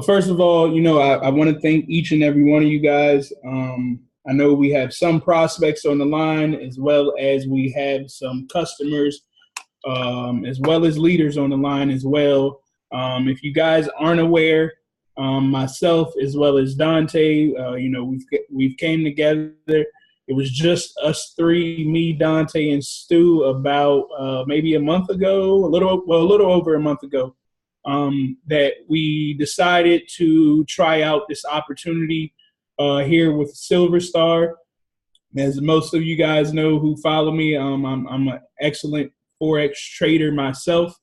First of all, I want to thank each and every one of you guys. I know we have some prospects on the line, as well as we have some customers, as well as leaders on the line as well. If you guys aren't aware, myself as well as Dante, we've came together. It was just us three, me, Dante, and Stu, about maybe a month ago, a little over a month ago, that we decided to try out this opportunity here with SilverStar. As most of you guys know who follow me, I'm an excellent Forex trader myself.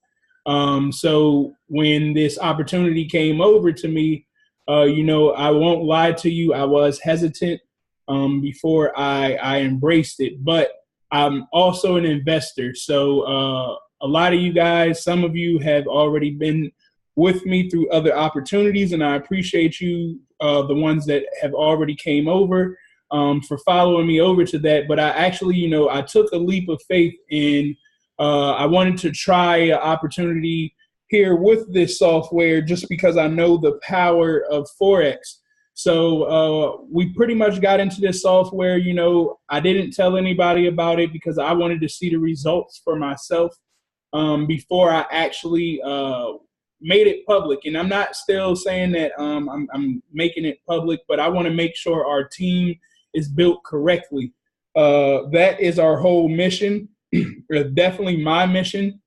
So when this opportunity came over to me, I won't lie to you, I was hesitant before I embraced it, but I'm also an investor. So a lot of you guys, some of you have already been with me through other opportunities, and I appreciate you, the ones that have already came over, for following me over to that. But I actually, I took a leap of faith in I wanted to try an opportunity here with this software just because I know the power of Forex. So we pretty much got into this software. I didn't tell anybody about it because I wanted to see the results for myself before I actually made it public. And I'm not still saying that I'm making it public, but I want to make sure our team is built correctly. That is our whole mission. Definitely my mission,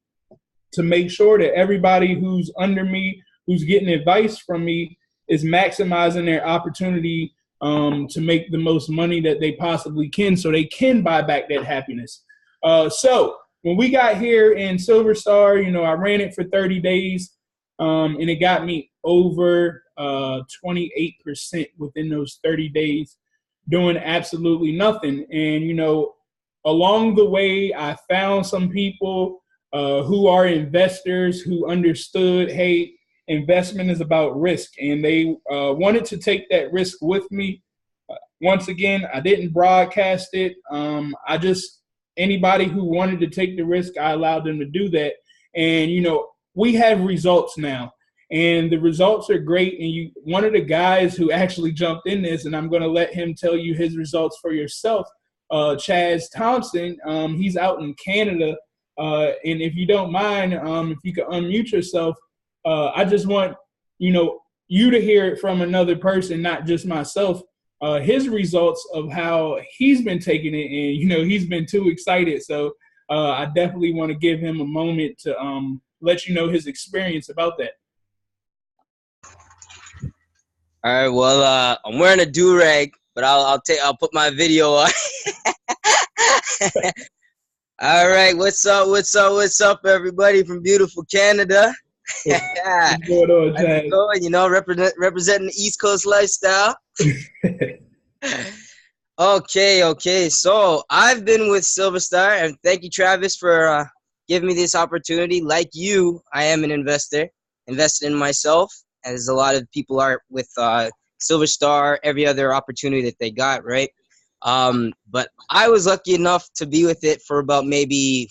to make sure that everybody who's under me, who's getting advice from me, is maximizing their opportunity to make the most money that they possibly can, so they can buy back that happiness. So when we got here in SilverStar, I ran it for 30 days, and it got me over 28% within those 30 days, doing absolutely nothing. And, along the way, I found some people who are investors who understood, hey, investment is about risk, and they wanted to take that risk with me. Once again, I didn't broadcast it. Anybody who wanted to take the risk, I allowed them to do that. And, we have results now, and the results are great. And one of the guys who actually jumped in this, and I'm going to let him tell you his results for yourself, Chaz Thompson, he's out in Canada. And if you don't mind, if you could unmute yourself, I just want, you to hear it from another person, not just myself, his results of how he's been taking it. And, he's been too excited. So I definitely want to give him a moment to let you know his experience about that. All right. Well, I'm wearing a do-rag, but I'll put my video on. All right. What's up, everybody from beautiful Canada? What's going on, Chad? Representing the East Coast lifestyle. Okay. So I've been with SilverStar, and thank you, Travis, for giving me this opportunity. Like you, I am an investor, invested in myself, as a lot of people are with SilverStar, every other opportunity that they got, right? But I was lucky enough to be with it for about maybe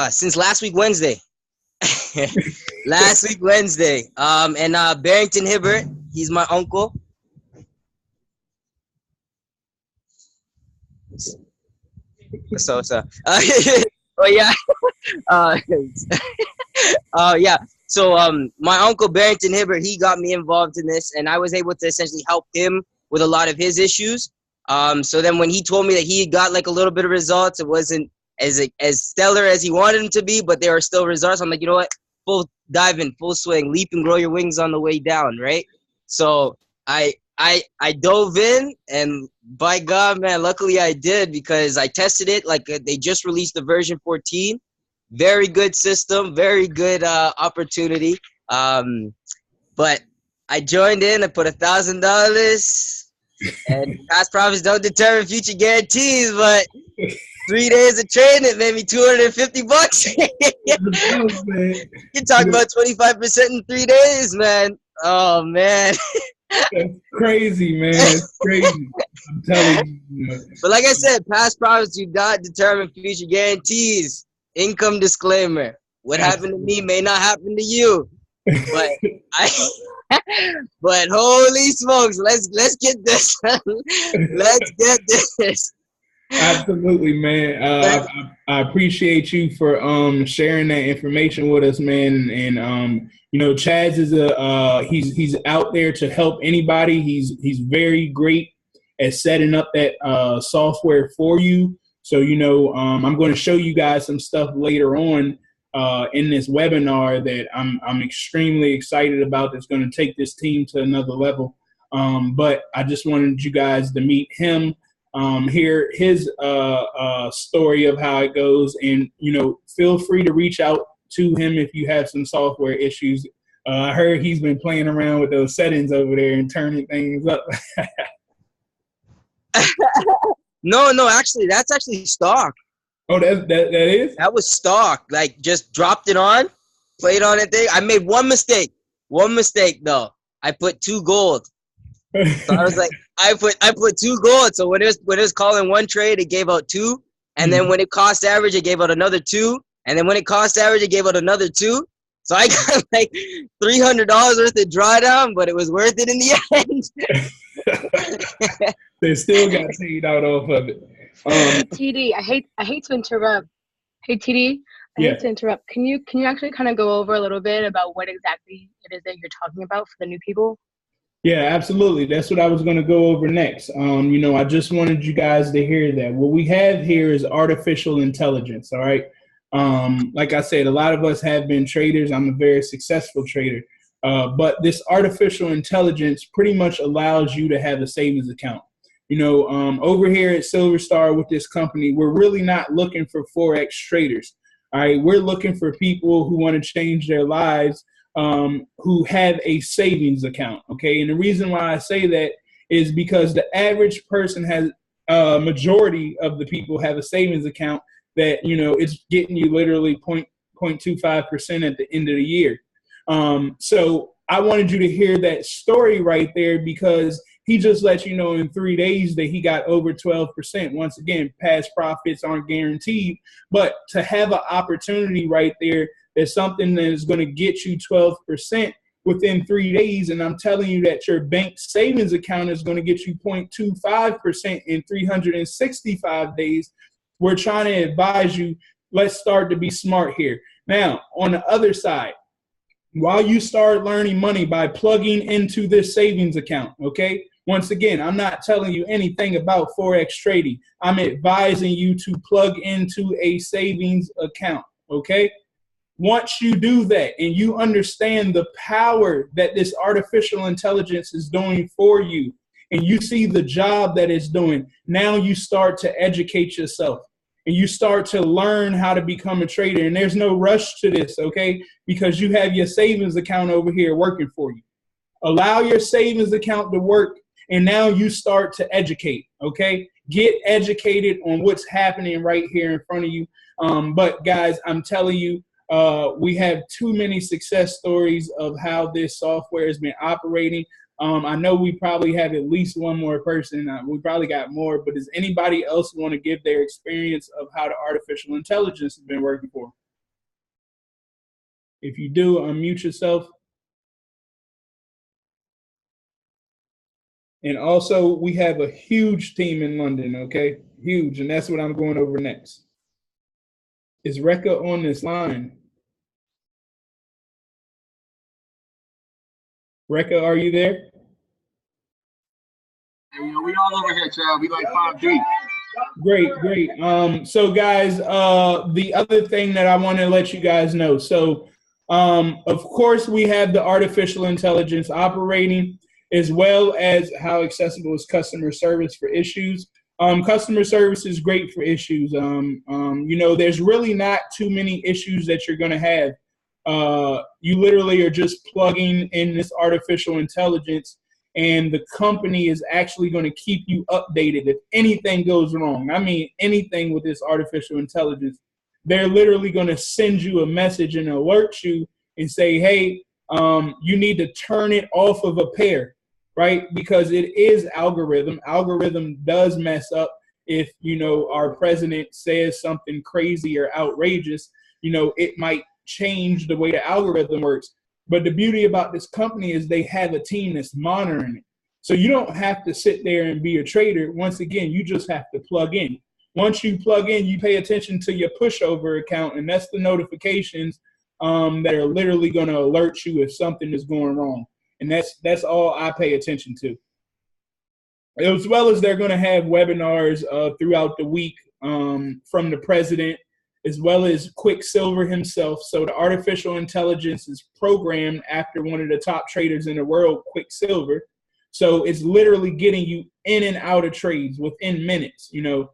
since last week Wednesday. Last week Wednesday. And Barrington Hibbert, he's my uncle. So oh yeah. Yeah. So my uncle Barrington Hibbert, he got me involved in this, and I was able to essentially help him with a lot of his issues. So then when he told me that he got like a little bit of results, it wasn't as stellar as he wanted them to be, but there are still results. I'm like, you know what? Full dive in, full swing, leap and grow your wings on the way down, right? So I dove in, and by God, man, luckily I did, because I tested it. Like they just released the version 14. Very good system, very good opportunity. But I joined in, I put $1,000, and past profits don't determine future guarantees, but 3 days of trading, it made me $250. You talk about 25% in 3 days, man. Oh, man. That's crazy, man. It's crazy. I'm telling you. But like I said, past profits do not determine future guarantees. Income disclaimer. What happened to me may not happen to you. But but holy smokes, let's get this. Let's get this. Absolutely, man. I appreciate you for sharing that information with us, man. And Chaz is he's out there to help anybody. He's very great at setting up that software for you. So I'm going to show you guys some stuff later on in this webinar that I'm extremely excited about. That's going to take this team to another level. But I just wanted you guys to meet him. Hear his story of how it goes, and feel free to reach out to him if you have some software issues. I heard he's been playing around with those settings over there and turning things up. No, actually, that's actually stock. Oh, that is? That was stock. Like, just dropped it on, played on it. I made one mistake. One mistake though. I put 2 gold. So I was like, I put 2 gold. So when it was calling one trade, it gave out 2, and then when it cost average, it gave out another 2, and then when it cost average, it gave out another 2. So I got like $300 worth of drawdown, but it was worth it in the end. They still got paid out off of it. TD, I hate to interrupt. Hey TD, I hate to interrupt. Can you actually kind of go over a little bit about what exactly it is that you're talking about for the new people? Yeah, absolutely. That's what I was going to go over next. I just wanted you guys to hear that. What we have here is artificial intelligence, all right? Like I said, a lot of us have been traders. I'm a very successful trader. But this artificial intelligence pretty much allows you to have a savings account. Over here at SilverStar with this company, we're really not looking for Forex traders. All right, we're looking for people who want to change their lives, who have a savings account. Okay, and the reason why I say that is because the average person has majority of the people have a savings account that it's getting you literally 0.25% at the end of the year. So I wanted you to hear that story right there, because he just let you know in 3 days that he got over 12%. Once again, past profits aren't guaranteed, but to have an opportunity right there, that's something that is going to get you 12% within 3 days. And I'm telling you that your bank savings account is going to get you 0.25% in 365 days. We're trying to advise you, let's start to be smart here. Now, on the other side, while you start learning money by plugging into this savings account, okay? Once again, I'm not telling you anything about Forex trading. I'm advising you to plug into a savings account, okay? Once you do that and you understand the power that this artificial intelligence is doing for you, and you see the job that it's doing, now you start to educate yourself. And you start to learn how to become a trader. And there's no rush to this, okay? Because you have your savings account over here working for you. Allow your savings account to work, and now you start to educate, okay? Get educated on what's happening right here in front of you. But guys, I'm telling you, we have too many success stories of how this software has been operating. I know we probably have at least one more person. We probably got more, but does anybody else want to give their experience of how the artificial intelligence has been working for them? If you do, unmute yourself. And also, we have a huge team in London, okay? Huge, and that's what I'm going over next. Is Rekha on this line? Rekha, are you there? We all over here, Chad. We like 5 deep. Great. So guys, the other thing that I want to let you guys know. So, of course, we have the artificial intelligence operating, as well as how accessible is customer service for issues. Customer service is great for issues. There's really not too many issues that you're going to have. You literally are just plugging in this artificial intelligence, and the company is actually going to keep you updated if anything goes wrong. I mean, anything with this artificial intelligence. They're literally going to send you a message and alert you and say, hey, you need to turn it off of a pair, right? Because it is algorithm. Algorithm does mess up if, our president says something crazy or outrageous. It might change the way the algorithm works. But the beauty about this company is they have a team that's monitoring it. So you don't have to sit there and be a trader. Once again, you just have to plug in. Once you plug in, you pay attention to your pushover account, and that's the notifications that are literally going to alert you if something is going wrong. And that's all I pay attention to. As well as they're going to have webinars throughout the week from the president, as well as Quicksilver himself. So the artificial intelligence is programmed after one of the top traders in the world, Quicksilver. So it's literally getting you in and out of trades within minutes. You know,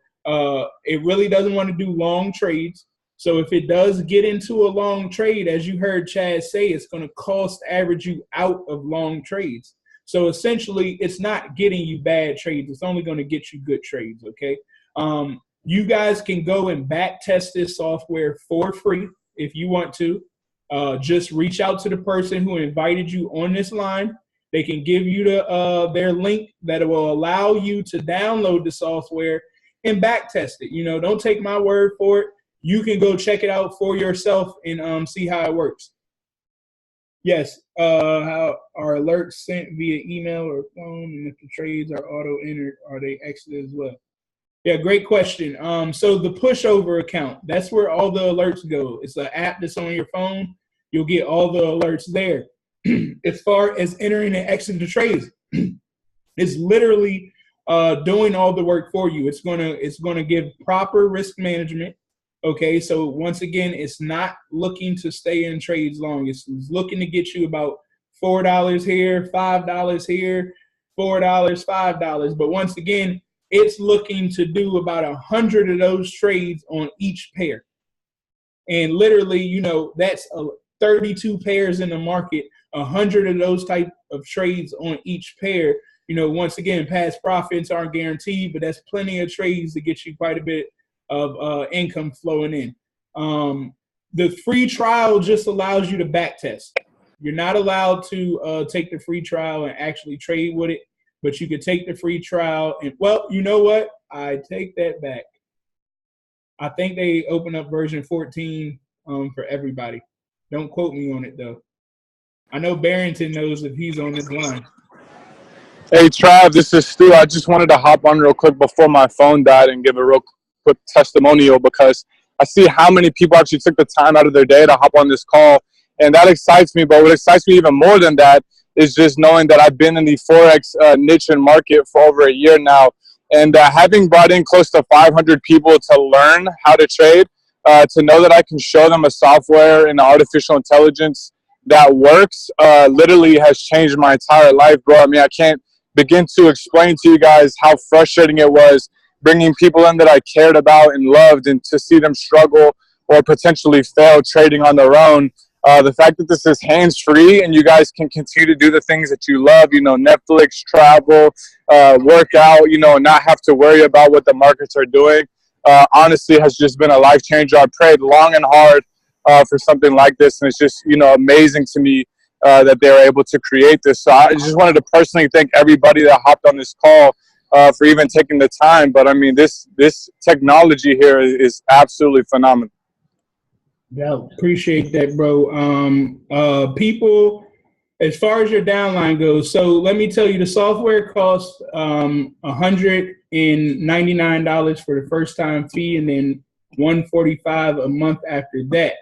it really doesn't want to do long trades. So if it does get into a long trade, as you heard Chad say, it's going to cost average you out of long trades. So essentially, it's not getting you bad trades. It's only going to get you good trades, okay? You guys can go and back test this software for free if you want to. Just reach out to the person who invited you on this line. They can give you their link that will allow you to download the software and back test it. You know, don't take my word for it. You can go check it out for yourself and see how it works. Yes, how are alerts sent via email or phone? And if the trades are auto-entered, are they exited as well? Yeah, great question. So the pushover account, that's where all the alerts go. It's an app that's on your phone. You'll get all the alerts there. As far as entering and exiting the trades, it's literally doing all the work for you. It's gonna give proper risk management. Okay, so once again, it's not looking to stay in trades long. It's looking to get you about $4 here, $5 here, $4, $5. But once again, it's looking to do about 100 of those trades on each pair. And literally, you know, that's 32 pairs in the market, 100 of those type of trades on each pair. You know, once again, past profits aren't guaranteed, but that's plenty of trades to get you quite a bit of income flowing in. The free trial just allows you to back test. You're not allowed to take the free trial and actually trade with it, but you could take the free trial and, well, you know what? I take that back. I think they open up version 14 for everybody. Don't quote me on it, though. I know Barrington knows if he's on this line. Hey, Trav, this is Stu. I just wanted to hop on real quick before my phone died and give a real quick testimonial because I see how many people actually took the time out of their day to hop on this call, and that excites me. But what excites me even more than that is just knowing that I've been in the Forex niche and market for over a year now, and having brought in close to 500 people to learn how to trade, to know that I can show them a software and artificial intelligence that works literally has changed my entire life, bro. I mean, I can't begin to explain to you guys how frustrating it was bringing people in that I cared about and loved, and to see them struggle or potentially fail trading on their own. The fact that this is hands-free and you guys can continue to do the things that you love, you know, Netflix, travel, work out, you know, not have to worry about what the markets are doing, honestly has just been a life changer. I prayed long and hard for something like this, and it's just, you know, amazing to me that they were able to create this. So I just wanted to personally thank everybody that hopped on this call for even taking the time. But I mean, this technology here is absolutely phenomenal. Yeah, appreciate that, bro. People, as far as your downline goes, so let me tell you, the software costs $199 for the first time fee, and then $145 a month after that.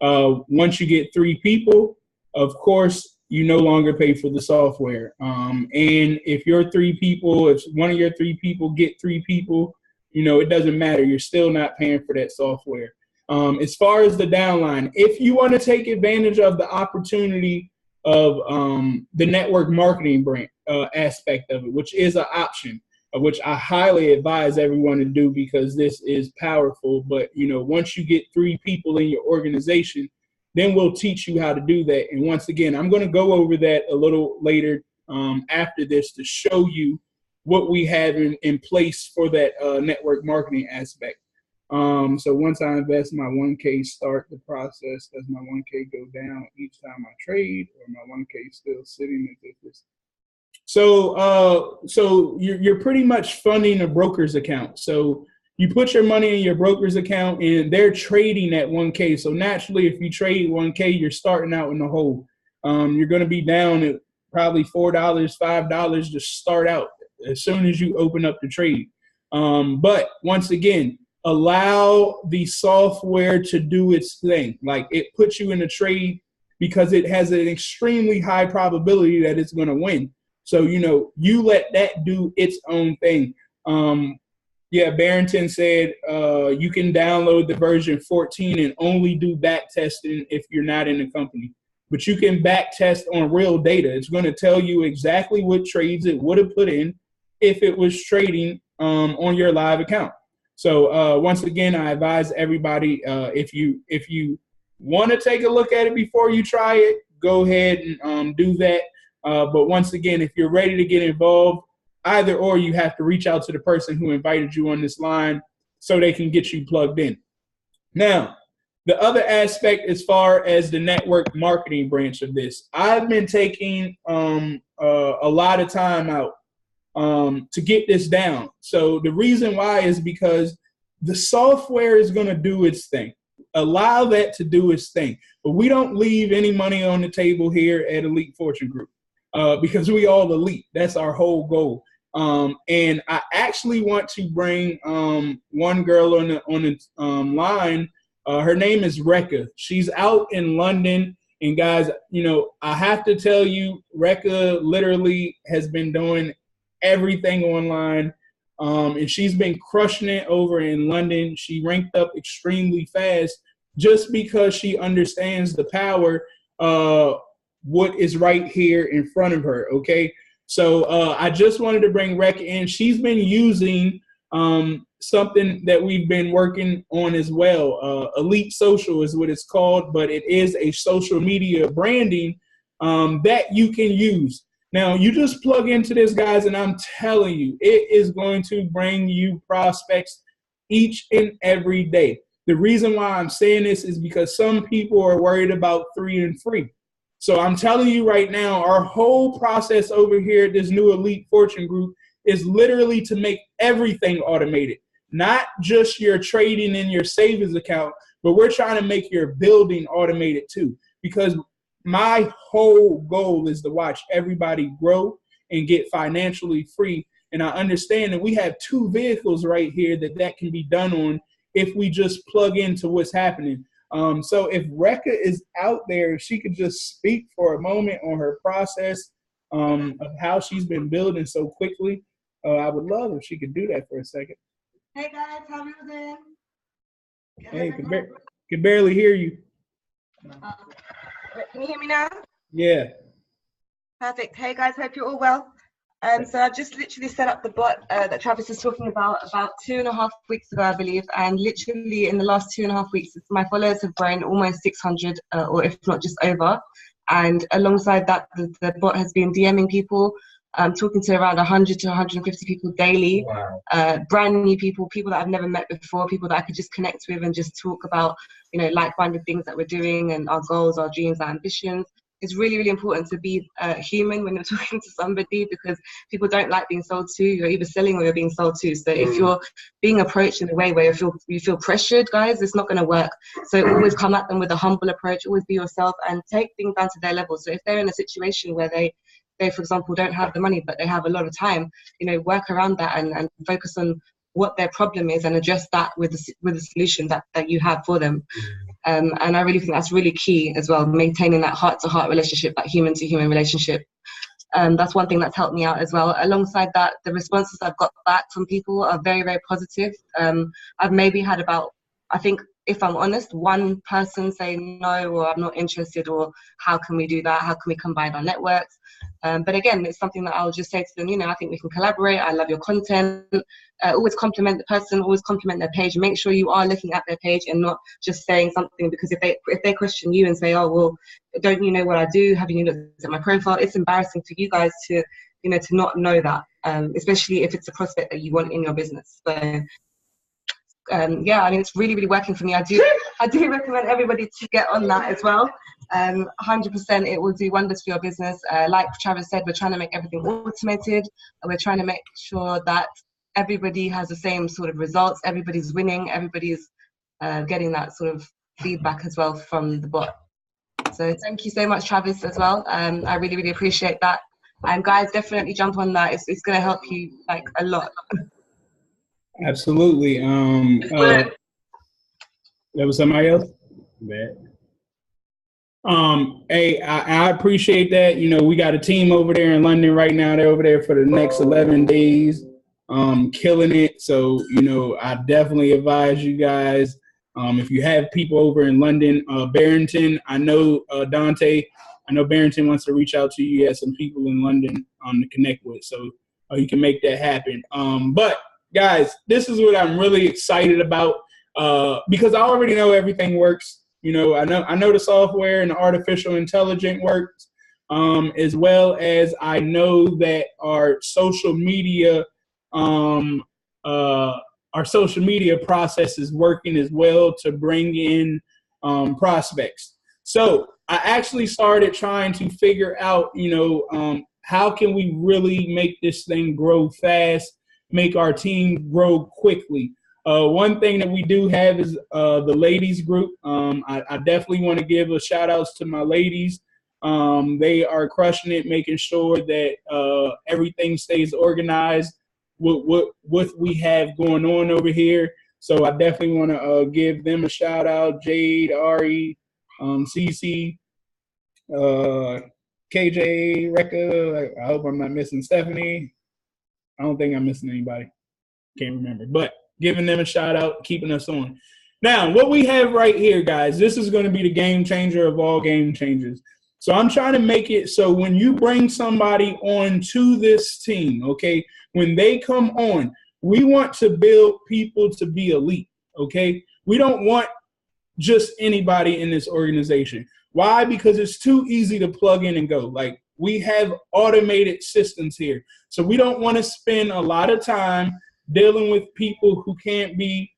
Once you get 3 people, of course, you no longer pay for the software. And if your 3 people, if one of your 3 people get 3 people, you know, it doesn't matter. You're still not paying for that software. As far as the downline, if you want to take advantage of the opportunity of the network marketing brand aspect of it, which is an option, which I highly advise everyone to do because this is powerful. But, you know, once you get 3 people in your organization, then we'll teach you how to do that. And once again, I'm going to go over that a little later after this to show you what we have in place for that network marketing aspect. So once I invest my 1K, start the process. Does my 1K go down each time I trade, or my 1K still sitting as if it's... So you're pretty much funding a broker's account. So you put your money in your broker's account and they're trading at 1K. So naturally, if you trade 1K, you're starting out in the hole. You're going to be down at probably $4, $5 to start out as soon as you open up the trade. But once again, allow the software to do its thing. Like, it puts you in a trade because it has an extremely high probability that it's going to win. So, you let that do its own thing. Barrington said you can download the version 14 and only do back testing if you're not in the company. But you can back test on real data. It's going to tell you exactly what trades it would have put in if it was trading on your live account. So once again, I advise everybody, if you want to take a look at it before you try it, go ahead and do that. But once again, if you're ready to get involved, either or, you have to reach out to the person who invited you on this line so they can get you plugged in. Now, the other aspect as far as the network marketing branch of this, I've been taking a lot of time out to get this down. So the reason why is because the software is going to do its thing. Allow that to do its thing. But we don't leave any money on the table here at Elite Fortune Group because we all elite. That's our whole goal. And I actually want to bring one girl on the line. Her name is Rekha. She's out in London. And guys, I have to tell you, Rekha literally has been doing everything online. And she's been crushing it over in London. She ranked up extremely fast just because she understands the power what is right here in front of her, okay? So I just wanted to bring Rekha in. She's been using something that we've been working on as well. Elite Social is what it's called, but it is a social media branding that you can use. Now, you just plug into this, guys, and I'm telling you, it is going to bring you prospects each and every day. The reason why I'm saying this is because some people are worried about 3 and free. So I'm telling you right now, our whole process over here at this new Elite Fortune Group is literally to make everything automated, not just your trading in your savings account, but we're trying to make your building automated too, because my whole goal is to watch everybody grow and get financially free. And I understand that we have 2 vehicles right here that can be done on if we just plug into what's happening. So if Rekha is out there, if she could just speak for a moment on her process of how she's been building so quickly, I would love if she could do that for a second. Hey guys, how are you doing? Hey, can barely hear you. Can you hear me now? Yeah. Perfect. Hey guys, hope you're all well. So I've just literally set up the bot that Travis was talking about 2.5 weeks ago, I believe. And literally in the last 2.5 weeks, my followers have grown almost 600, or if not just over. And alongside that, the bot has been DMing people, talking to around 100 to 150 people daily. Wow. Brand new people that I've never met before, people that I could just connect with and just talk about, like-minded things that we're doing and our goals, our dreams, our ambitions. It's really, really important to be human when you're talking to somebody, because people don't like being sold to. You're either selling or you're being sold to. So if you're being approached in a way where you feel pressured, guys, it's not going to work. So always come at them with a humble approach. Always be yourself and take things down to their level. So if they're in a situation where they, for example, don't have the money, but they have a lot of time, work around that and focus on what their problem is and address that with the solution that you have for them. And I really think that's really key as well, maintaining that heart-to-heart relationship, that human-to-human relationship. That's one thing that's helped me out as well. Alongside that, the responses I've got back from people are very, very positive. I've maybe had about, I think, if I'm honest, one person say no, or I'm not interested, or how can we do that? How can we combine our networks? But again, it's something that I'll just say to them, I think we can collaborate. I love your content. Always compliment the person, always compliment their page. Make sure you are looking at their page and not just saying something, because if they question you and say, oh, well, don't you know what I do? Haven't you looked at my profile? It's embarrassing for you guys to not know that, especially if it's a prospect that you want in your business. So, it's really, really working for me. I do recommend everybody to get on that as well. 100%, it will do wonders for your business. Like Travis said, we're trying to make everything automated. We're trying to make sure that everybody has the same sort of results. Everybody's winning. Everybody's getting that sort of feedback as well from the bot. So thank you so much, Travis, as well. I really, really appreciate that. And guys, definitely jump on that. It's going to help you like a lot. Absolutely. There was somebody else? Bad. Hey, I appreciate that. You know, we got a team over there in London right now. They're over there for the next 11 days, killing it. So, you know, I definitely advise you guys, if you have people over in London, Barrington, I know, Dante, I know Barrington wants to reach out to you. You have some people in London to connect with, so you can make that happen. But guys, this is what I'm really excited about, because I already know everything works. You know, I know the software and the artificial intelligence works, as well as I know that our social media process is working as well to bring in prospects. So I actually started trying to figure out, you know, how can we really make this thing grow fast, make our team grow quickly. One thing that we do have is the ladies group. I definitely want to give a shout outs to my ladies. They are crushing it, making sure that everything stays organized with what we have going on over here. So I definitely want to give them a shout out. Jade, Ari, CC, KJ, Rekka. I hope I'm not missing Stephanie. I don't think I'm missing anybody. Can't remember, but giving them a shout out, keeping us on. Now, what we have right here, guys, this is going to be the game changer of all game changers. So I'm trying to make it so when you bring somebody on to this team, okay, when they come on, we want to build people to be elite, okay? We don't want just anybody in this organization. Why? Because it's too easy to plug in and go. Like, we have automated systems here. So we don't want to spend a lot of time dealing with people who can't be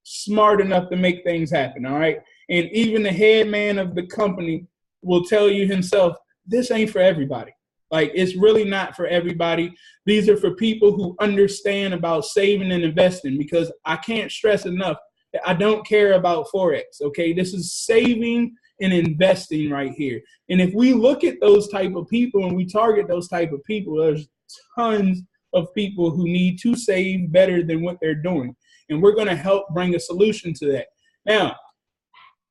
smart enough to make things happen, all right? And even the head man of the company will tell you himself, this ain't for everybody. Like, it's really not for everybody. These are for people who understand about saving and investing, because I can't stress enough that I don't care about Forex, okay? This is saving and investing right here. And if we look at those type of people and we target those type of people, there's tons of people who need to save better than what they're doing. And we're going to help bring a solution to that. Now,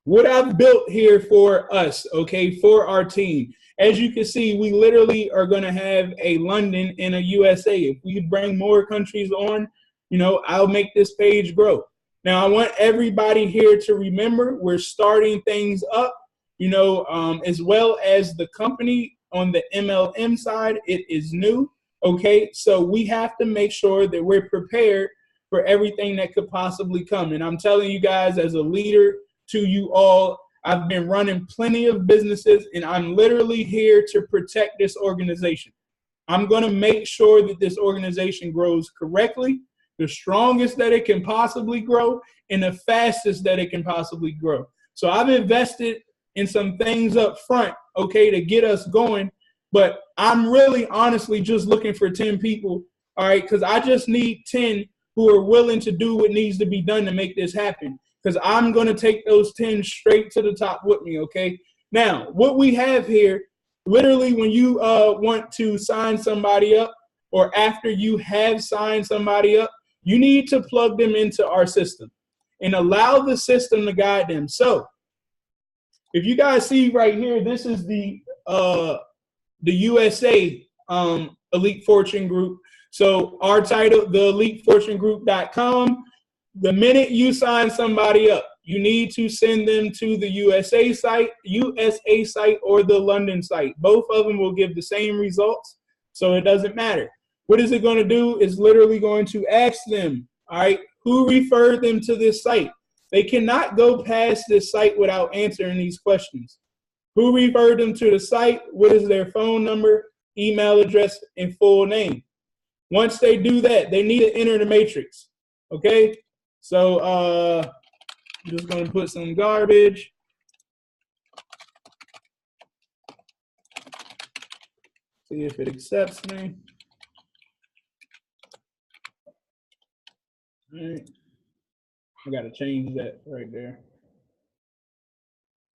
what I've built here for us, okay, for our team, as you can see, we literally are going to have a London and a USA. If we bring more countries on, you know, I'll make this page grow. Now, I want everybody here to remember we're starting things up, you know, as well as the company on the MLM side. It is new. Okay, so we have to make sure that we're prepared for everything that could possibly come. And I'm telling you guys, as a leader to you all, I've been running plenty of businesses, and I'm literally here to protect this organization. I'm going to make sure that this organization grows correctly, the strongest that it can possibly grow, and the fastest that it can possibly grow. So I've invested in some things up front, okay, to get us going. But I'm really honestly just looking for 10 people, all right, because I just need 10 who are willing to do what needs to be done to make this happen, because I'm going to take those 10 straight to the top with me, okay? Now, what we have here, literally when you want to sign somebody up, or after you have signed somebody up, you need to plug them into our system and allow the system to guide them. So if you guys see right here, this is the USA Elite Fortune Group. So our title, the EliteFortuneGroup.com. The minute you sign somebody up, you need to send them to the USA site or the London site. Both of them will give the same results, so it doesn't matter. What is it going to do? Is literally going to ask them, all right, who referred them to this site? They cannot go past this site without answering these questions. Who referred them to the site? What is their phone number, email address, and full name? Once they do that, they need to enter the matrix, okay? So I'm just going to put some garbage. See if it accepts me. All right. I got to change that right there.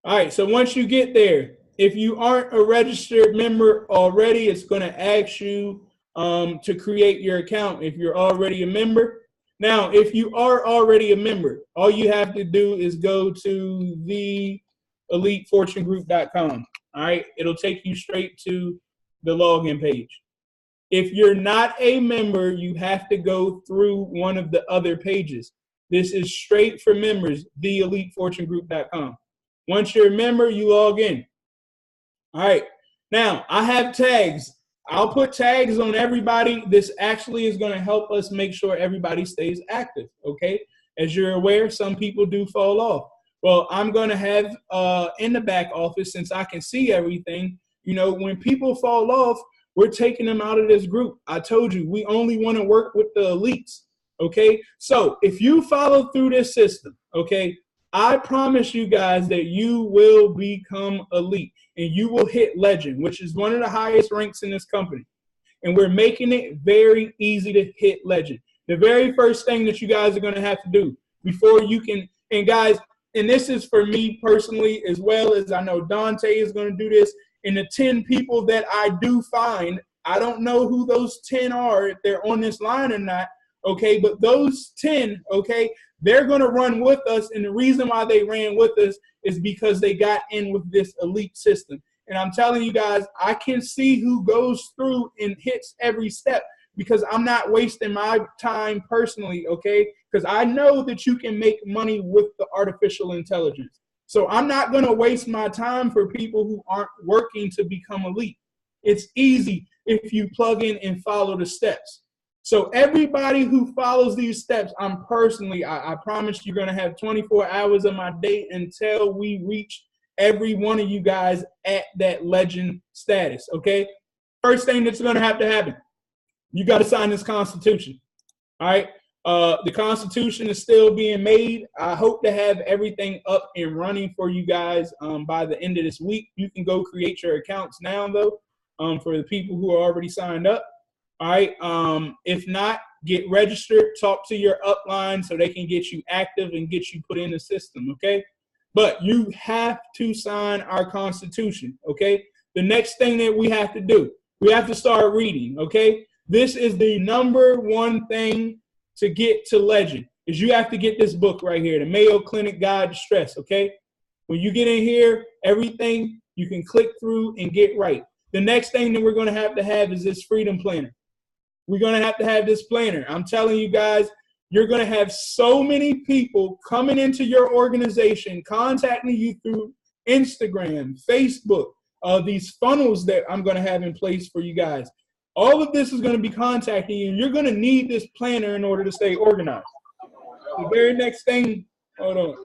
All right, so once you get there, if you aren't a registered member already, it's going to ask you to create your account if you're already a member. Now, if you are already a member, all you have to do is go to the elitefortunegroup.com. All right, it'll take you straight to the login page. If you're not a member, you have to go through one of the other pages. This is straight for members, theelitefortunegroup.com. Once you're a member, you log in. All right. Now, I have tags. I'll put tags on everybody. This actually is going to help us make sure everybody stays active, okay? As you're aware, some people do fall off. Well, I'm going to have in the back office, since I can see everything, you know, when people fall off, we're taking them out of this group. I told you, we only want to work with the elites, okay? So if you follow through this system, okay, I promise you guys that you will become elite and you will hit legend, which is one of the highest ranks in this company. And we're making it very easy to hit legend. The very first thing that you guys are going to have to do before you can, and guys, and this is for me personally, as well as I know Dante is going to do this, and the 10 people that I do find, I don't know who those 10 are, if they're on this line or not, okay, but those 10, okay, they're going to run with us, and the reason why they ran with us is because they got in with this elite system. And I'm telling you guys, I can see who goes through and hits every step because I'm not wasting my time personally, okay? Because I know that you can make money with the artificial intelligence. So I'm not going to waste my time for people who aren't working to become elite. It's easy if you plug in and follow the steps. So everybody who follows these steps, I promise you're going to have 24 hours of my day until we reach every one of you guys at that legend status, okay? First thing that's going to happen, you got to sign this Constitution, all right? The Constitution is still being made. I hope to have everything up and running for you guys by the end of this week. You can go create your accounts now, though, for the people who are already signed up. All right. If not, get registered, talk to your upline so they can get you active and get you put in the system. Okay. But you have to sign our Constitution. Okay. The next thing that we have to do, we have to start reading. Okay. This is the number one thing to get to legend is you have to get this book right here, the Mayo Clinic Guide to Stress. Okay. When you get in here, everything you can click through and get right. The next thing that we're going to have is this Freedom Planner. We're going to have this planner. I'm telling you guys, you're going to have so many people coming into your organization, contacting you through Instagram, Facebook, these funnels that I'm going to have in place for you guys. All of this is going to be contacting you, and you're going to need this planner in order to stay organized. The very next thing, hold on.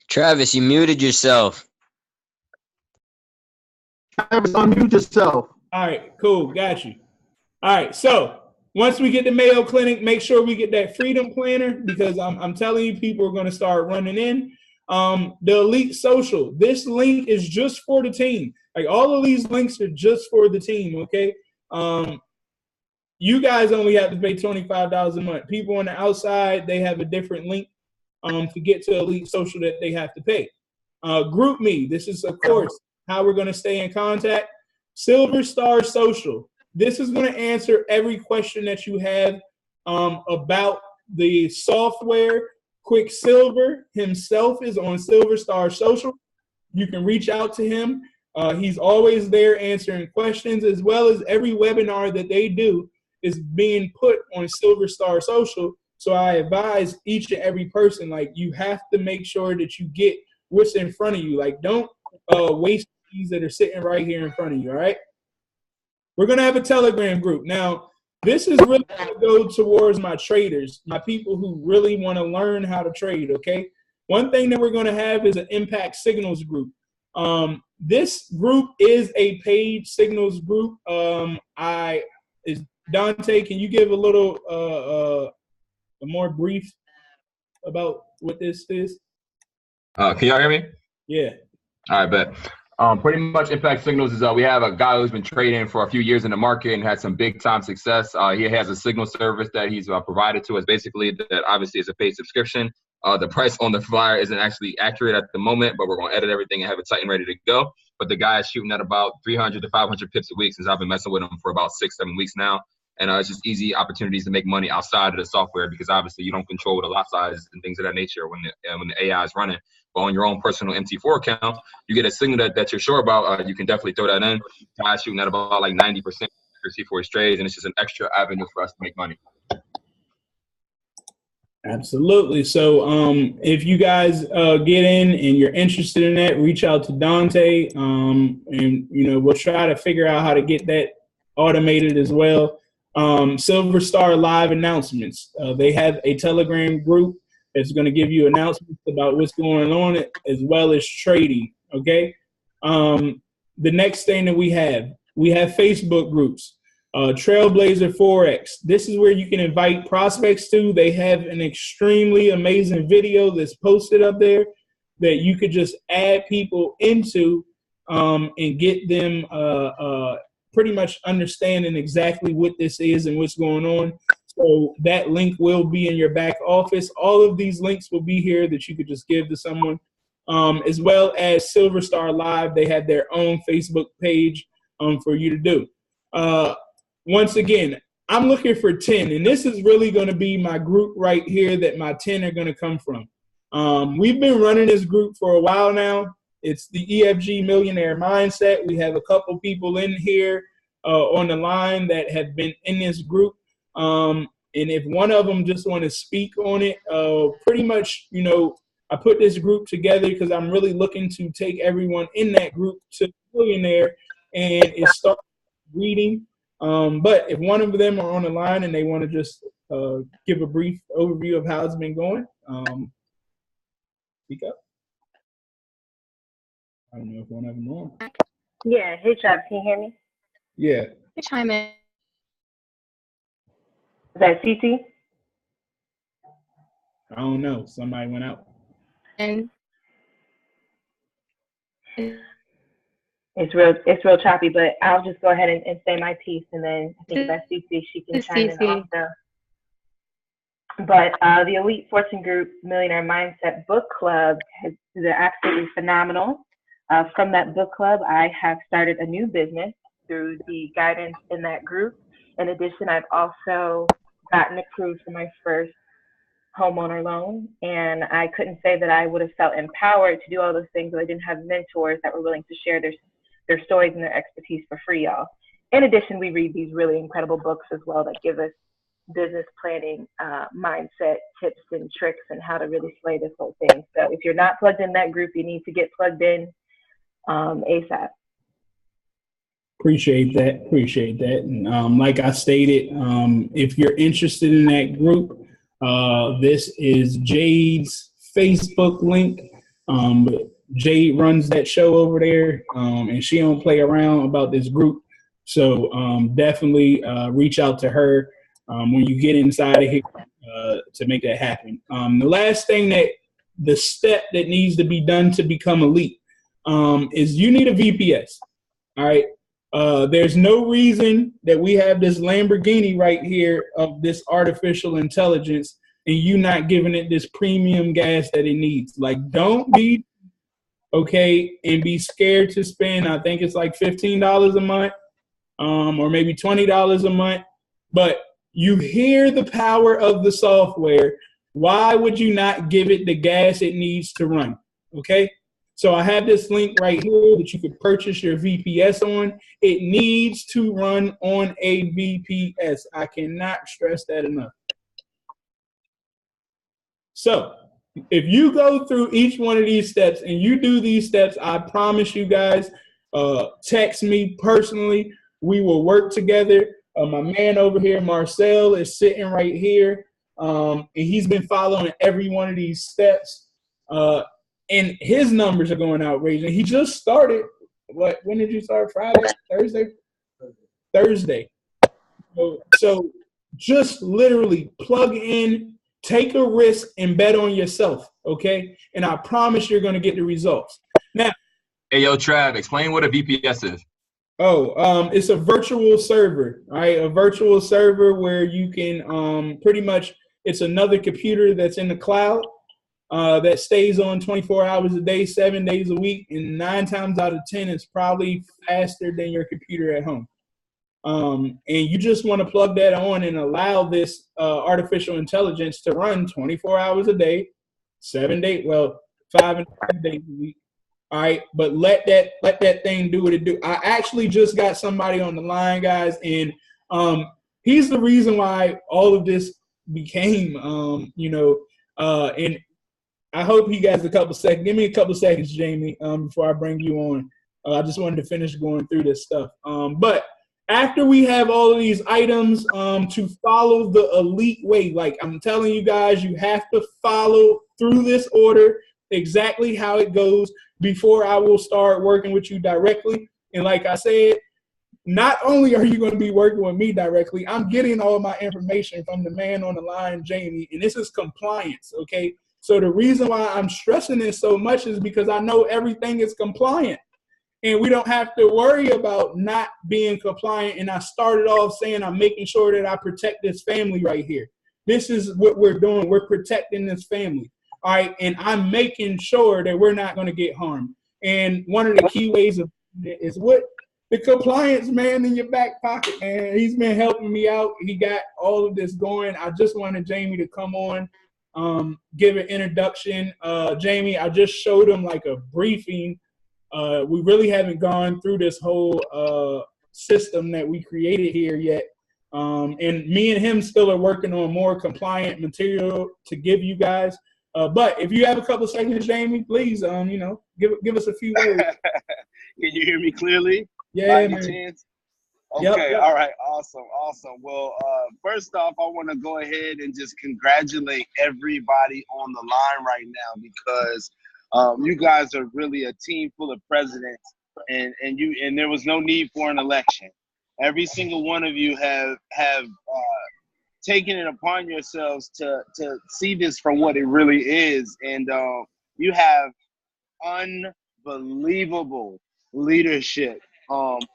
Travis, you muted yourself. Travis, unmute yourself. All right, cool, got you. All right, so once we get the Mayo Clinic, make sure we get that Freedom Planner because I'm telling you, people are going to start running in. The Elite Social, this link is just for the team. Like all of these links are just for the team, okay? You guys only have to pay $25 a month. People on the outside, they have a different link to get to Elite Social that they have to pay. Group Me, this is, of course, how we're going to stay in contact. SilverStar Social, this is going to answer every question that you have about the software. Quicksilver himself is on SilverStar Social. You can reach out to him. He's always there answering questions, as well as every webinar that they do is being put on SilverStar Social. So I advise each and every person, like, you have to make sure that you get what's in front of you. Like, don't waste these that are sitting right here in front of you, all right? We're going to have a Telegram group. Now, this is really going to go towards my traders, my people who really want to learn how to trade, okay? One thing that we're going to have is an impact signals group. This group is a paid signals group. Dante, can you give a little a more brief about what this is? Can y'all hear me? Yeah. All right, bet. Pretty much Impact Signals is we have a guy who's been trading for a few years in the market and had some big time success. He has a signal service that he's provided to us, basically, that obviously is a paid subscription. The price on the flyer isn't actually accurate at the moment, but we're going to edit everything and have it tight and ready to go. But the guy is shooting at about 300 to 500 pips a week since I've been messing with him for about 6-7 weeks now. And it's just easy opportunities to make money outside of the software because obviously you don't control the lot size and things of that nature when the AI is running. But on your own personal MT4 account, you get a signal that you're sure about. You can definitely throw that in. Guy's shooting at about like 90% accuracy for his trades, and it's just an extra avenue for us to make money. Absolutely. So if you guys get in and you're interested in that, reach out to Dante, and we'll try to figure out how to get that automated as well. SilverStar live announcements. They have a Telegram group that's going to give you announcements about what's going on as well as trading. Okay. The next thing that we have Facebook groups. Trailblazer Forex. This is where you can invite prospects to. They have an extremely amazing video that's posted up there that you could just add people into and get them pretty much understanding exactly what this is and what's going on. So that link will be in your back office. All of these links will be here that you could just give to someone. As well as SilverStar Live, they have their own Facebook page for you to do. Once again, I'm looking for 10, and this is really going to be my group right here that my 10 are going to come from. We've been running this group for a while now. It's the EFG Millionaire Mindset. We have a couple people in here on the line that have been in this group. And if one of them just want to speak on it, pretty much, I put this group together because I'm really looking to take everyone in that group to millionaire, and it starts reading. But if one of them are on the line and they want to just give a brief overview of how it's been going, speak up. I don't know if one of them on. Yeah. Hey, Trav, can you hear me? Yeah. Hey, chime in. Is that CT? I don't know. Somebody went out. And It's real choppy, but I'll just go ahead and say my piece, and then I think that's CC. She can chime in also. But the Elite Fortune Group Millionaire Mindset Book Club they're absolutely phenomenal. From that book club, I have started a new business through the guidance in that group. In addition, I've also gotten approved for my first homeowner loan, and I couldn't say that I would have felt empowered to do all those things if I didn't have mentors that were willing to share their stories and their expertise for free, y'all. In addition, we read these really incredible books as well that give us business planning, mindset tips and tricks and how to really slay this whole thing. So if you're not plugged in that group, you need to get plugged in ASAP. Appreciate that. And like I stated, if you're interested in that group, this is Jade's Facebook link. Jade runs that show over there, and she don't play around about this group. So definitely reach out to her when you get inside of here to make that happen. The last thing the step that needs to be done to become elite is you need a VPS. All right. There's no reason that we have this Lamborghini right here of this artificial intelligence and you not giving it this premium gas that it needs. Like, don't be okay and be scared to spend, I think it's like $15 a month or maybe $20 a month. But you hear the power of the software. Why would you not give it the gas it needs to run? Okay. So I have this link right here that you could purchase your VPS on. It needs to run on a VPS. I cannot stress that enough. So if you go through each one of these steps and you do these steps, I promise you guys, text me personally. We will work together My man over here, Marcel, is sitting right here, and he's been following every one of these steps. And his numbers are going outrageous. He just started. When did you start? Friday? Thursday. So just literally plug in, take a risk, and bet on yourself, okay? And I promise you're going to get the results. Now, hey, yo, Trav, explain what a VPS is. It's a virtual server, right? A virtual server where you can pretty much, it's another computer that's in the cloud that stays on 24 hours a day, 7 days a week, and 9 times out of 10, it's probably faster than your computer at home. And you just want to plug that on and allow this artificial intelligence to run 24 hours a day, 5 and 5 days a week. All right, but let that thing do what it do. I actually just got somebody on the line, guys, and he's the reason why all of this became, and I hope he has a couple seconds. Give me a couple seconds, Jamie, before I bring you on. I just wanted to finish going through this stuff. But after we have all of these items to follow the elite way, like I'm telling you guys, you have to follow through this order exactly how it goes before I will start working with you directly. And like I said, not only are you going to be working with me directly, I'm getting all my information from the man on the line, Jamie, and this is compliance, okay? So the reason why I'm stressing this so much is because I know everything is compliant. And we don't have to worry about not being compliant. And I started off saying I'm making sure that I protect this family right here. This is what we're doing. We're protecting this family. All right. And I'm making sure that we're not going to get harmed. And one of the key ways of it is what the compliance man in your back pocket, man. He's been helping me out. He got all of this going. I just wanted Jamie to come on, give an introduction. Jamie, I just showed him like a briefing. We really haven't gone through this whole system that we created here yet. And me and him still are working on more compliant material to give you guys. But if you have a couple of seconds, Jamie, please, give us a few words. Can you hear me clearly? Yeah, man. Okay, yep. All right, awesome. Well, first off, I want to go ahead and just congratulate everybody on the line right now because you guys are really a team full of presidents, and there was no need for an election. Every single one of you have taken it upon yourselves to see this for what it really is, and you have unbelievable leadership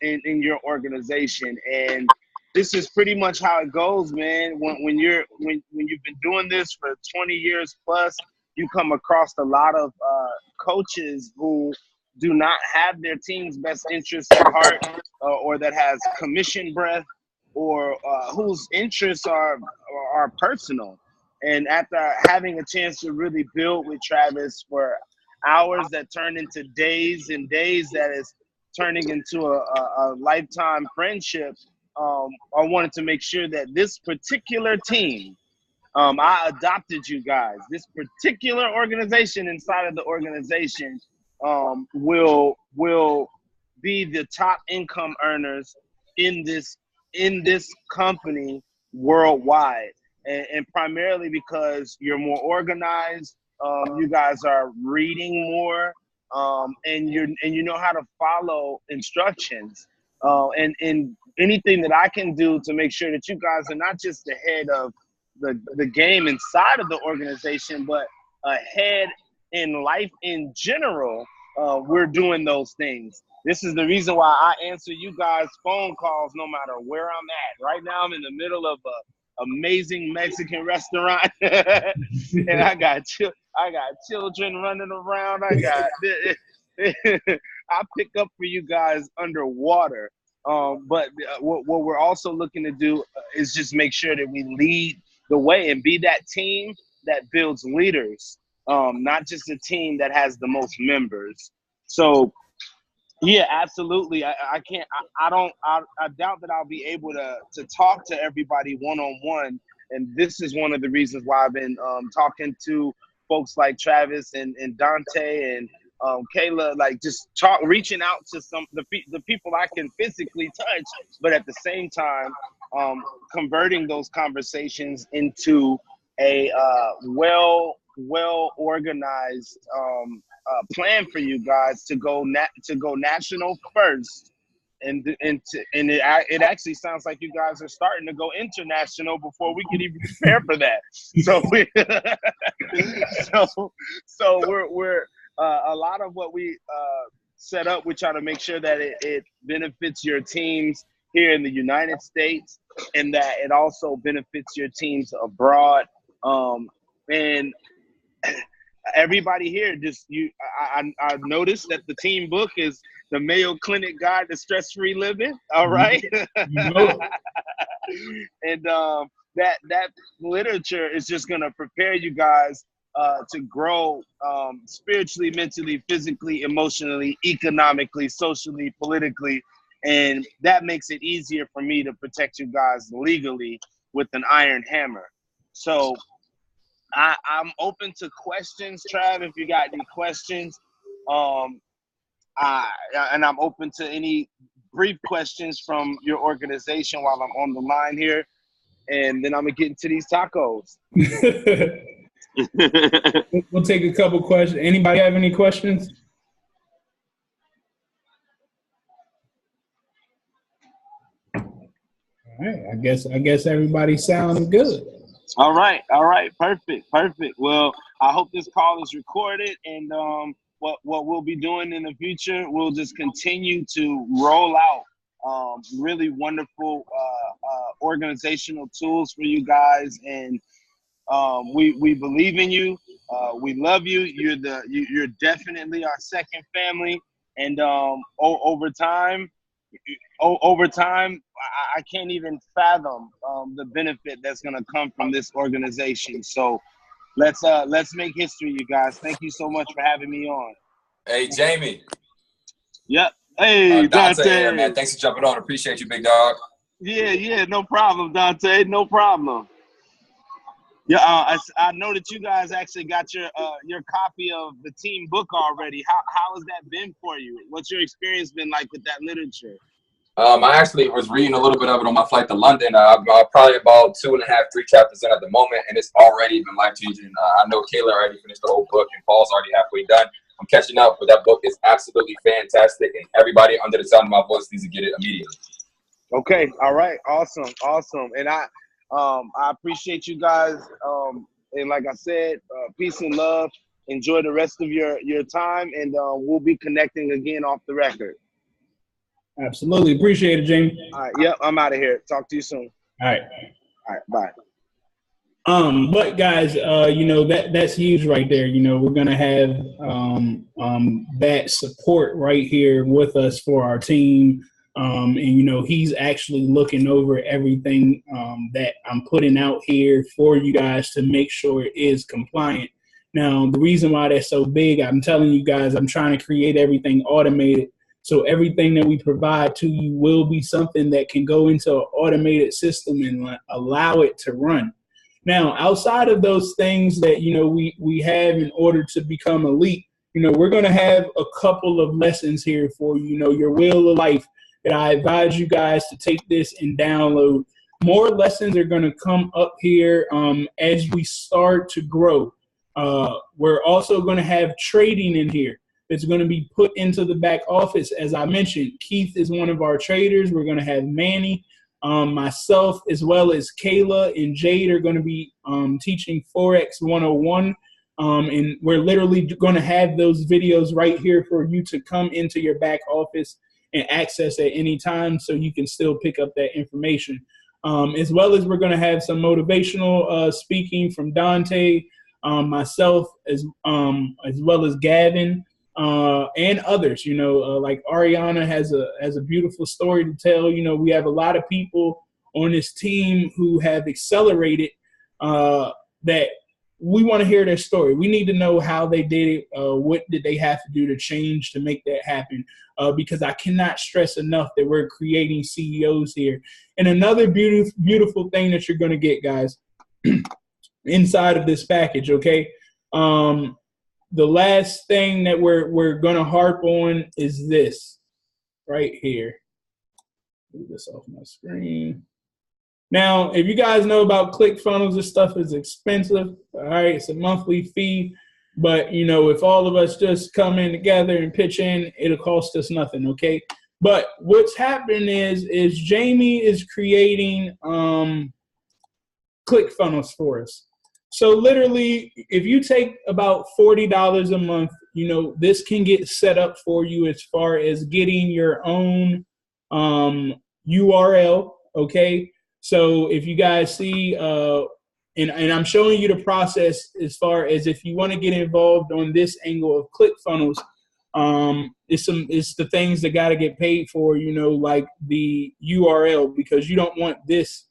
in your organization, and this is pretty much how it goes, man. When you've been doing this for 20 years plus, you come across a lot of coaches who do not have their team's best interests at heart, or that has commission breath, or whose interests are personal. And after having a chance to really build with Travis for hours that turn into days and days that is turning into a lifetime friendship, I wanted to make sure that this particular team, I adopted you guys. This particular organization inside of the organization will be the top income earners in this company worldwide, and primarily because you're more organized. You guys are reading more, and you know how to follow instructions. And anything that I can do to make sure that you guys are not just ahead of the game inside of the organization, but ahead in life in general, we're doing those things. This is the reason why I answer you guys' phone calls no matter where I'm at. Right now, I'm in the middle of a amazing Mexican restaurant, and I got children running around. I pick up for you guys underwater. But what we're also looking to do is just make sure that we lead the way and be that team that builds leaders, not just a team that has the most members. So, yeah, absolutely. I doubt that I'll be able to talk to everybody one-on-one. And this is one of the reasons why I've been talking to folks like Travis and Dante and Kayla, like just reaching out to the people I can physically touch, but at the same time, converting those conversations into a well organized plan for you guys to go national first, and it actually sounds like you guys are starting to go international before we can even prepare for that. So we're a lot of what we set up, we try to make sure that it benefits your teams here in the United States, and that it also benefits your teams abroad. And everybody here, I noticed that the team book is the Mayo Clinic Guide to Stress-Free Living. All right. And that literature is just going to prepare you guys to grow spiritually, mentally, physically, emotionally, economically, socially, politically. And that makes it easier for me to protect you guys legally with an iron hammer. So I'm open to questions, Trav, if you got any questions. And I'm open to any brief questions from your organization while I'm on the line here. And then I'm going to get into these tacos. We'll take a couple questions. Anybody have any questions? All right. I guess everybody sounds good. All right. Perfect. Well, I hope this call is recorded, and what we'll be doing in the future, we'll just continue to roll out really wonderful organizational tools for you guys, and we believe in you. We love you. You're definitely our second family, and over time, I can't even fathom the benefit that's going to come from this organization. So let's make history, you guys. Thank you so much for having me on. Hey, Jamie. Yep. Hey, Dante Dante. here, man. Thanks for jumping on. Appreciate you, big dog. Yeah. No problem, Dante. No problem. Yeah, I know that you guys actually got your copy of the team book already. How has that been for you? What's your experience been like with that literature? I actually was reading a little bit of it on my flight to London. I'm probably about 2.5, 3 chapters in at the moment, and it's already been life-changing. I know Kayla already finished the whole book, and Paul's already halfway done. I'm catching up, but that book is absolutely fantastic, and everybody under the sound of my voice needs to get it immediately. Okay, all right, awesome. And I appreciate you guys, and like I said, peace and love. Enjoy the rest of your time, and we'll be connecting again off the record. Absolutely. Appreciate it, Jamie. All right. Yep. I'm out of here. Talk to you soon. All right. Bye. But guys, that's huge right there. We're going to have that support right here with us for our team. And he's actually looking over everything that I'm putting out here for you guys to make sure it is compliant. Now, the reason why that's so big, I'm telling you guys, I'm trying to create everything automated. So everything that we provide to you will be something that can go into an automated system and allow it to run. Now, outside of those things that, we have in order to become elite, we're going to have a couple of lessons here for, your wheel of life that I advise you guys to take this and download. More lessons are going to come up here as we start to grow. We're also going to have trading in here. It's going to be put into the back office. As I mentioned, Keith is one of our traders. We're going to have Manny, myself, as well as Kayla and Jade are going to be teaching Forex 101. And we're literally going to have those videos right here for you to come into your back office and access at any time, so you can still pick up that information. As well as we're going to have some motivational speaking from Dante, myself, as well as Gavin. And others, like Ariana has a beautiful story to tell. We have a lot of people on this team who have accelerated that we want to hear their story. We need to know how they did it. What did they have to do to change to make that happen? Because I cannot stress enough that we're creating CEOs here. And another beautiful thing that you're going to get, guys, inside of this package, okay? The last thing that we're going to harp on is this right here. Move this off my screen. Now, if you guys know about ClickFunnels, this stuff is expensive. All right, it's a monthly fee. But, you know, if all of us just come in together and pitch in, it'll cost us nothing, okay? But what's happening is Jamie is creating ClickFunnels for us. So literally, if you take about $40 a month, you know, this can get set up for you as far as getting your own URL, okay? So if you guys see, and I'm showing you the process as far as if you want to get involved on this angle of ClickFunnels, it's the things that got to get paid for, you know, like the URL, because you don't want this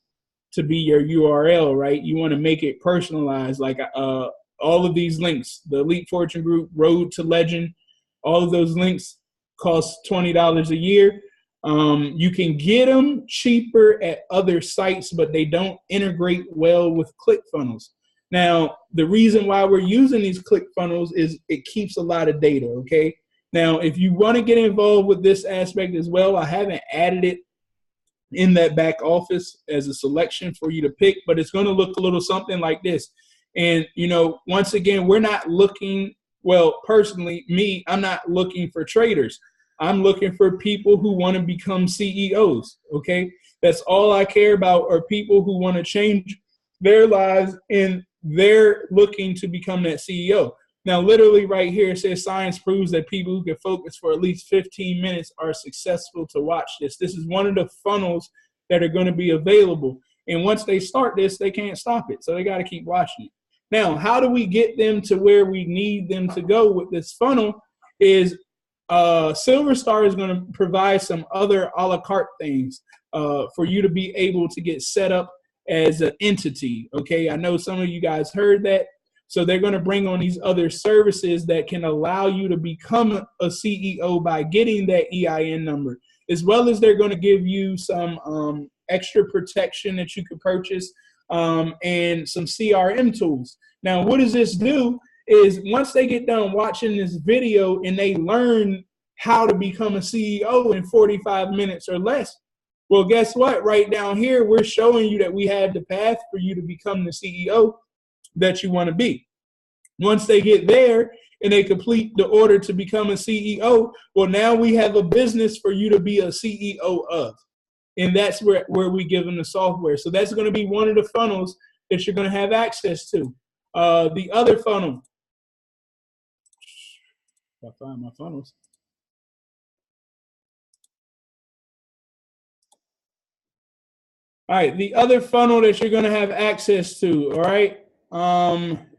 to be your URL, right? You want to make it personalized, like all of these links, the Elite Fortune Group, Road to Legend, all of those links cost $20 a year. You can get them cheaper at other sites, but they don't integrate well with ClickFunnels. Now, the reason why we're using these ClickFunnels is it keeps a lot of data, okay? Now, if you want to get involved with this aspect as well, I haven't added it in that back office as a selection for you to pick, but it's going to look a little something like this. And, you know, once again, we're not looking, well, personally, me, I'm not looking for traders. I'm looking for people who want to become CEOs, okay? That's all I care about, are people who want to change their lives and they're looking to become that CEO. Now, literally right here, it says science proves that people who can focus for at least 15 minutes are successful to watch this. This is one of the funnels that are going to be available. And once they start this, they can't stop it. So they got to keep watching it. Now, how do we get them to where we need them to go with this funnel is SilverStar is going to provide some other a la carte things for you to be able to get set up as an entity. Okay, I know some of you guys heard that. So they're going to bring on these other services that can allow you to become a CEO by getting that EIN number, as well as they're going to give you some extra protection that you could purchase and some CRM tools. Now, what does this do is once they get done watching this video and they learn how to become a CEO in 45 minutes or less, well, guess what? Right down here, we're showing you that we have the path for you to become the CEO that you want to be. Once they get there and they complete the order to become a CEO, well, now we have a business for you to be a CEO of. And that's where we give them the software. So that's going to be one of the funnels that you're going to have access to. The other funnel, if I find my funnels. All right, the other funnel that you're going to have access to, all right,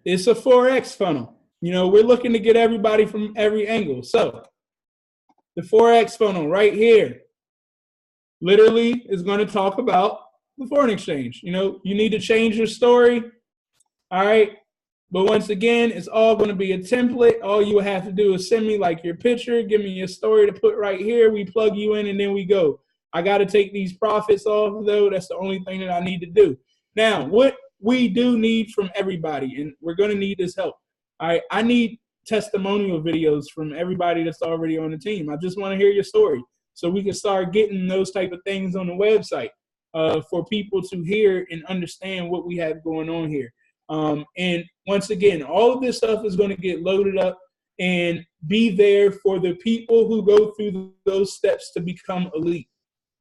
it's a 4X funnel. You know, we're looking to get everybody from every angle. So the 4X funnel right here literally is going to talk about the foreign exchange. You know, you need to change your story, all right? But once again, it's all going to be a template. All you have to do is send me like your picture, give me your story to put right here. We plug you in and then we go. I got to take these profits off, though. That's the only thing that I need to do. Now, what we do need from everybody, and we're going to need this help. All right, I need testimonial videos from everybody that's already on the team. I just want to hear your story so we can start getting those type of things on the website for people to hear and understand what we have going on here. And once again, all of this stuff is going to get loaded up and be there for the people who go through those steps to become elite.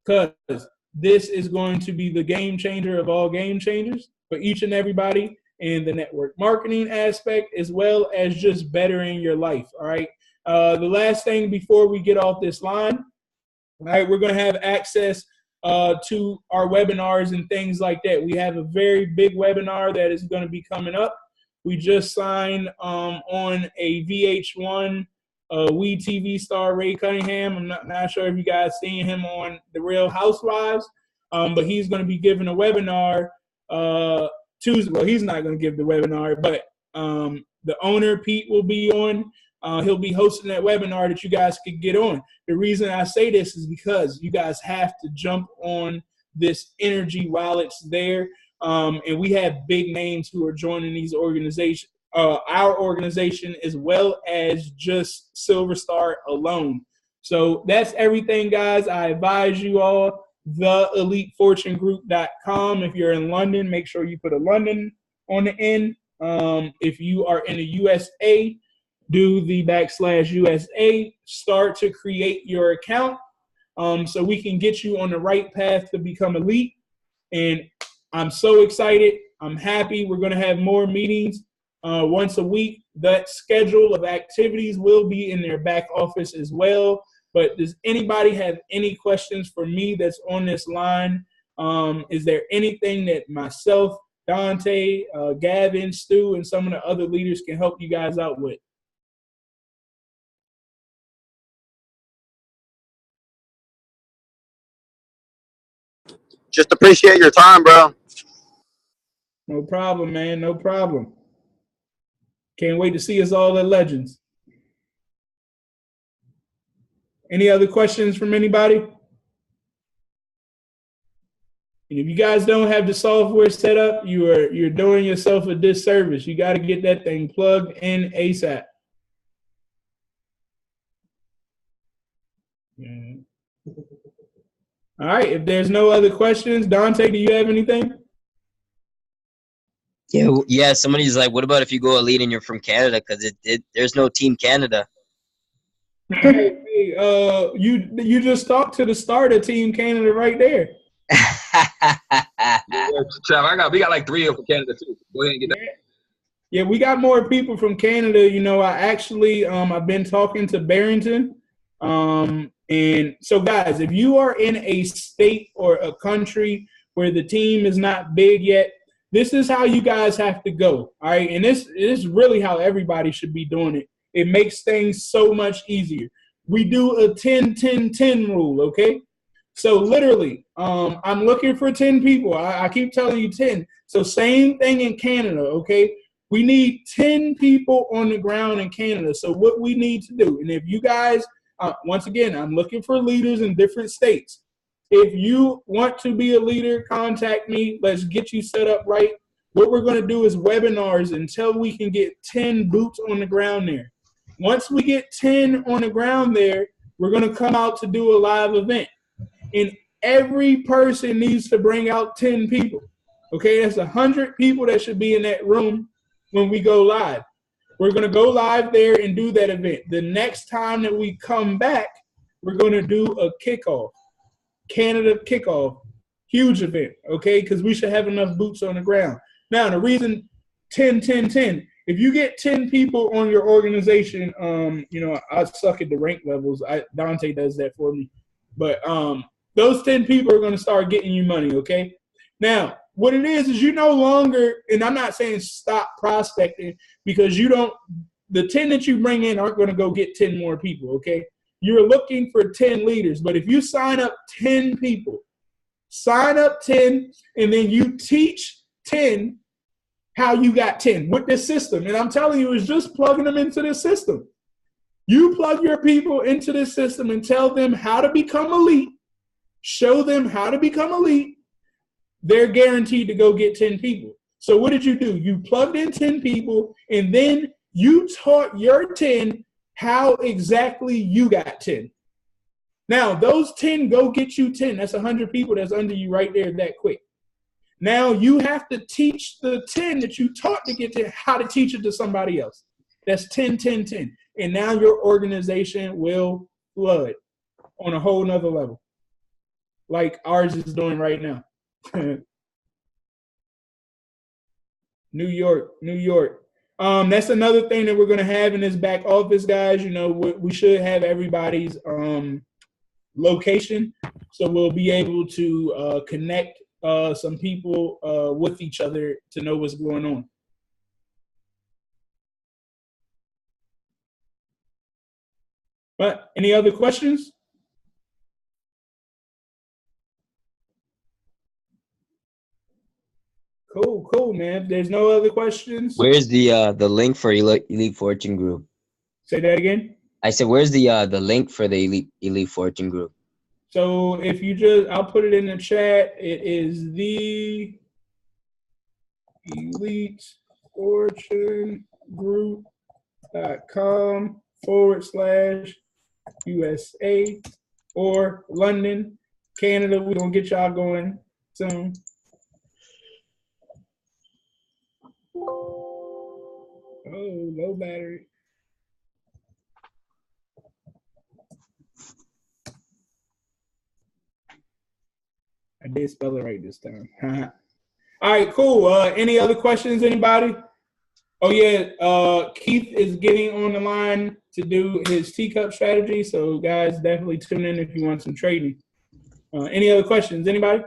Because this is going to be the game changer of all game changers for each and everybody in the network marketing aspect, as well as just bettering your life. All right. The last thing before we get off this line, all right, we're going to have access to our webinars and things like that. We have a very big webinar that is going to be coming up. We just signed on a VH1 We TV star Ray Cunningham. I'm not sure if you guys seen him on The Real Housewives, but he's going to be giving a webinar Tuesday. Well, he's not going to give the webinar, but the owner, Pete, will be on. He'll be hosting that webinar that you guys could get on. The reason I say this is because you guys have to jump on this energy while it's there. And we have big names who are joining these organizations. Our organization, as well as just SilverStar alone. So that's everything, guys. I advise you all theelitefortunegroup.com. If you're in London, make sure you put a London on the end. If you are in the USA, do the /USA. Start to create your account so we can get you on the right path to become elite. And I'm so excited. I'm happy. We're going to have more meetings once a week. That schedule of activities will be in their back office as well. But does anybody have any questions for me that's on this line? Is there anything that myself, Dante, Gavin, Stu, and some of the other leaders can help you guys out with? Just appreciate your time, bro. No problem, man. No problem. Can't wait to see us all at Legends. Any other questions from anybody? And if you guys don't have the software set up, you're doing yourself a disservice. You got to get that thing plugged in ASAP. Yeah. All right. If there's no other questions, Dante, do you have anything? Yeah. Somebody's like, what about if you go elite and you're from Canada? Because there's no Team Canada. Hey, you just talked to the starter Team Canada right there. Trav, we got like 3 from Canada too. Go ahead and get that. Yeah, we got more people from Canada. You know, I actually I've been talking to Barrington. And so guys, if you are in a state or a country where the team is not big yet, this is how you guys have to go. All right. And this is really how everybody should be doing it. It makes things so much easier. We do a 10-10-10 rule, okay? So literally, I'm looking for 10 people. I keep telling you 10. So same thing in Canada, okay? We need 10 people on the ground in Canada. So what we need to do, and if you guys, once again, I'm looking for leaders in different states. If you want to be a leader, contact me. Let's get you set up right. What we're going to do is webinars until we can get 10 boots on the ground there. Once we get 10 on the ground there, we're going to come out to do a live event. And every person needs to bring out 10 people. Okay, that's 100 people that should be in that room when we go live. We're going to go live there and do that event. The next time that we come back, we're going to do a kickoff, Canada kickoff, huge event, okay, because we should have enough boots on the ground. Now, the reason 10-10-10, if you get 10 people on your organization, you know, I suck at the rank levels. Dante does that for me. But those 10 people are going to start getting you money, okay? Now, what it is you no longer, and I'm not saying stop prospecting because you don't, the 10 that you bring in aren't going to go get 10 more people, okay? You're looking for 10 leaders. But if you sign up 10 people, sign up 10, and then you teach 10 how you got 10 with this system. And I'm telling you, it's just plugging them into this system. You plug your people into this system and tell them how to become elite, show them how to become elite, they're guaranteed to go get 10 people. So what did you do? You plugged in 10 people, and then you taught your 10 how exactly you got 10. Now, those 10 go get you 10. That's 100 people that's under you right there that quick. Now you have to teach the 10 that you taught to get 10 how to teach it to somebody else. That's 10-10-10. And now your organization will flood on a whole nother level, like ours is doing right now. New York. That's another thing that we're going to have in this back office, guys. You know, we should have everybody's location, so we'll be able to connect some people with each other to know what's going on. But any other questions? Cool, man. If there's no other questions. Where's the link for Elite Fortune Group? Say that again. I said, where's the link for the Elite Fortune Group? So if you just, I'll put it in the chat. It is the EliteFortuneGroup.com/USA or London. Canada, we're going to get y'all going soon. Oh, low battery. I did spell it right this time. All right, cool. Any other questions, anybody? Oh, yeah, Keith is getting on the line to do his teacup strategy. So, guys, definitely tune in if you want some trading. Any other questions, anybody?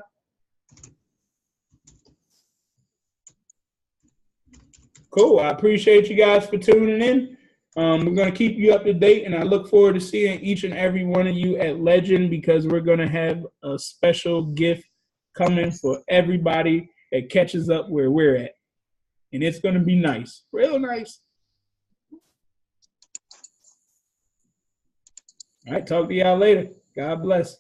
Cool. I appreciate you guys for tuning in. We're going to keep you up to date, and I look forward to seeing each and every one of you at Legend because we're going to have a special gift coming for everybody that catches up where we're at. And it's going to be nice, real nice. All right, talk to y'all later. God bless.